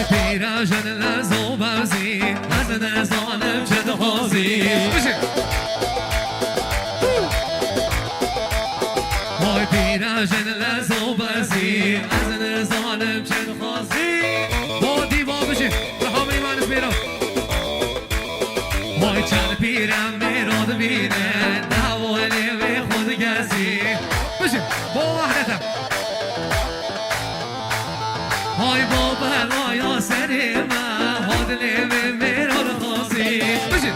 پیراژن لرزو بازی از نزانم چه دخوازی وای پیراژن لرزو بازی از نزانم چه دخوازی با دیوا بشین رها میمانس بیرون وای چند پیرم میراد بینه نوالی به خود گزی بشین با وحدتم های با بلای سری من حادلی به میراد خوزی بشین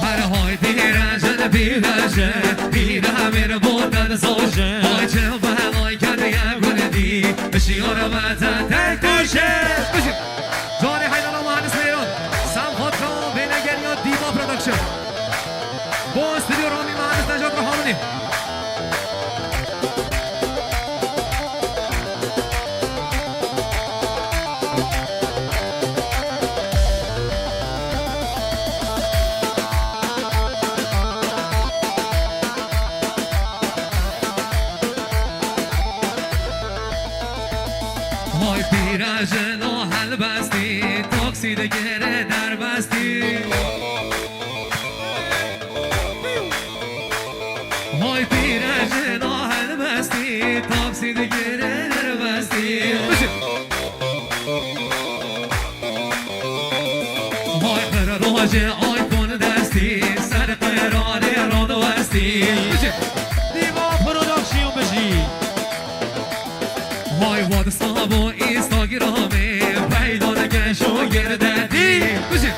هر های پیرجن پیرجن پیره میر بودن زوجه های چه بلای کرده یک گلدی بشیار وطن تک توشه بشین جاری حیدان مهندس میرون سمخواد کام بینگری یا دیوا پرودکشن با استودیو رامی مهندس نجات رحمانی های پیرجن آهل بستی تاکسی دگره در بستی های پیرجن آهل بستی تاکسی دگره در بستی های قراراج آیفون دستی سر قرار راد وستی دیوا پروداکشن بشی های واتساپ و اینستاگرامی پیدا نکن شاگردی بشین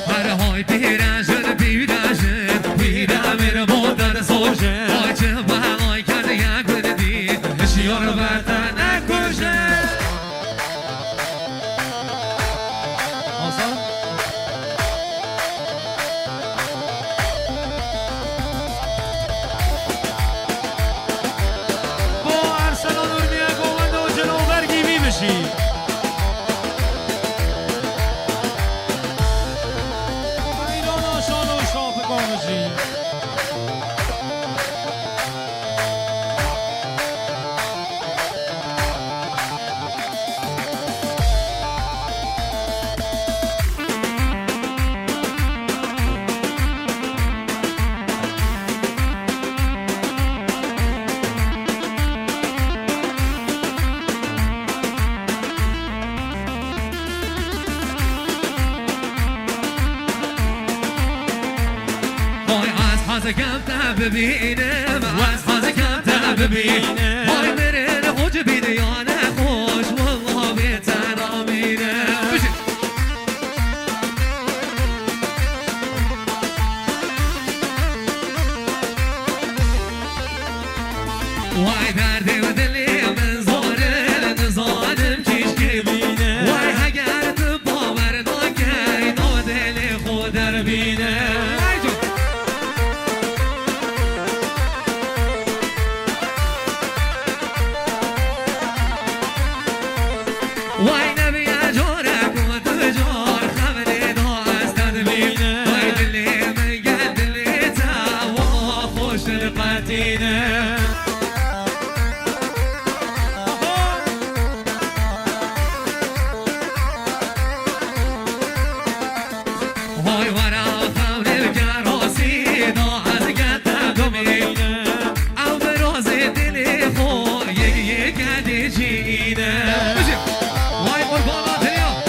هر های پیرجن پیرجن پیره میر بودن زوجه های چه بلای کرده یک گلدی شیار وطن نکشه آسان با ارسلان ارمیا گوونده و جلوبر گیوی بشی ایران آشان و شاپگاه بشی های از کم تا ببینم از کم تا ببینم های میره خوش بیده یا نخوش والله بیتن آمینم بشین وای درد و دلی من زاره نزادم کش که بینه وای اگر تو باور نکنی نو دل خود در بینه وای نبی جارک و تو جار خبری دا از تدبینه وای دلی من گل دلی تا والله خوش القتینه وای ورا خون الگراسی دا از گتا دومینه او براز دلی خور یک گدی چینه وای قربانات اليوم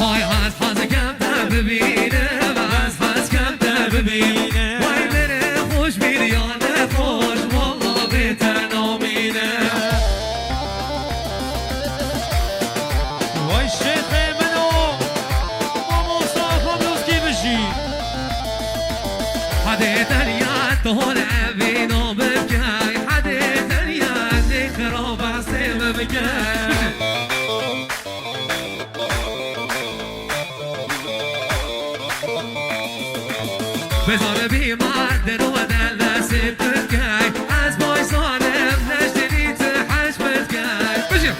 وای از کم تا ببینه از کم تا ببینه وای بره خوش بیری یا نخوش والله بیتن آمینه وای شیخ منو با مصطفی بلوزکی بشی حدي تريات طول عبينو بكاي حدي تريات خراب عسيم بكاي بزار بي معدن ودل سيب بكاي از باي صالم نشتري تحش بكاي بشي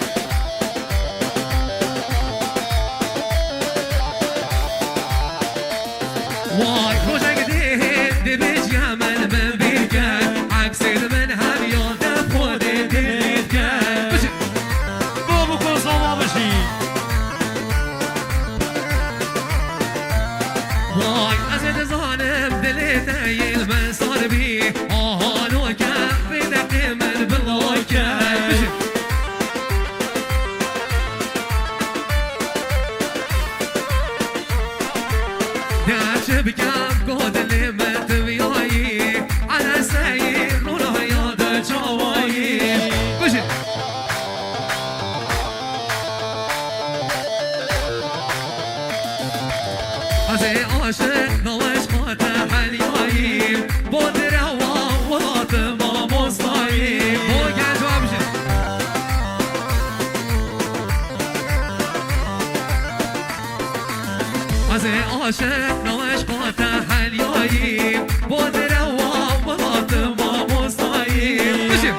باشه نوش قاطع حلیایی بود روام بلات ما مستایی بشیم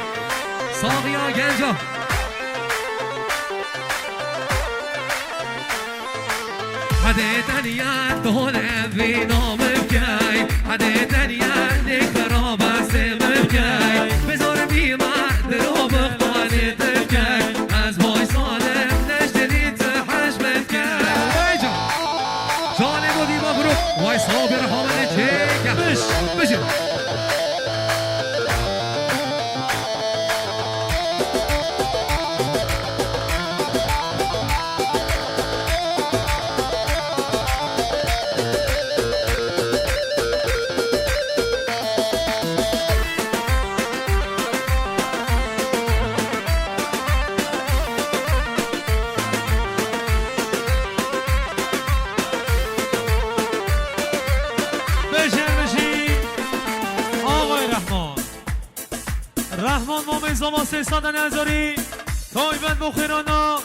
ساقی ها گنجا حده دنیا دونه بی نام بکی حده دنیا نکرا بسته بکی بذار بی مرد رو بخوانی تبکی از بای سالم نشتری تحش بکی وای جان جانه بودی با برو وای صابر حامل چه بشیم رحمان مومن زمان سه ساده نظری تایبند بخیرانا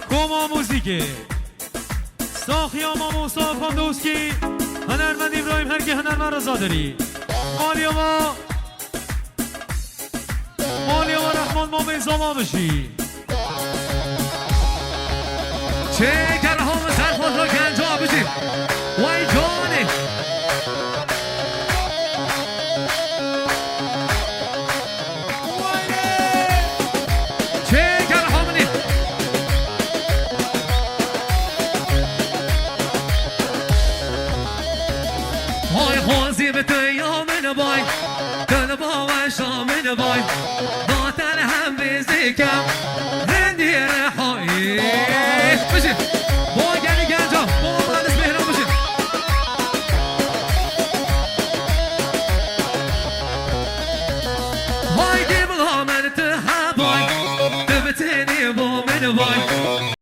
کوما موزیکه ساخیا ما موسا کندوسکی هنرمند ابراهیم هرگی هنرمند رضا داری مالیا رحمان مومن زمان بشی چه گرهام سرخوز را گنجا بشیم وای جانه خوزی به تو یامن بای دل با و شامن بای داتن هم بزیکم هندی رهایی بشید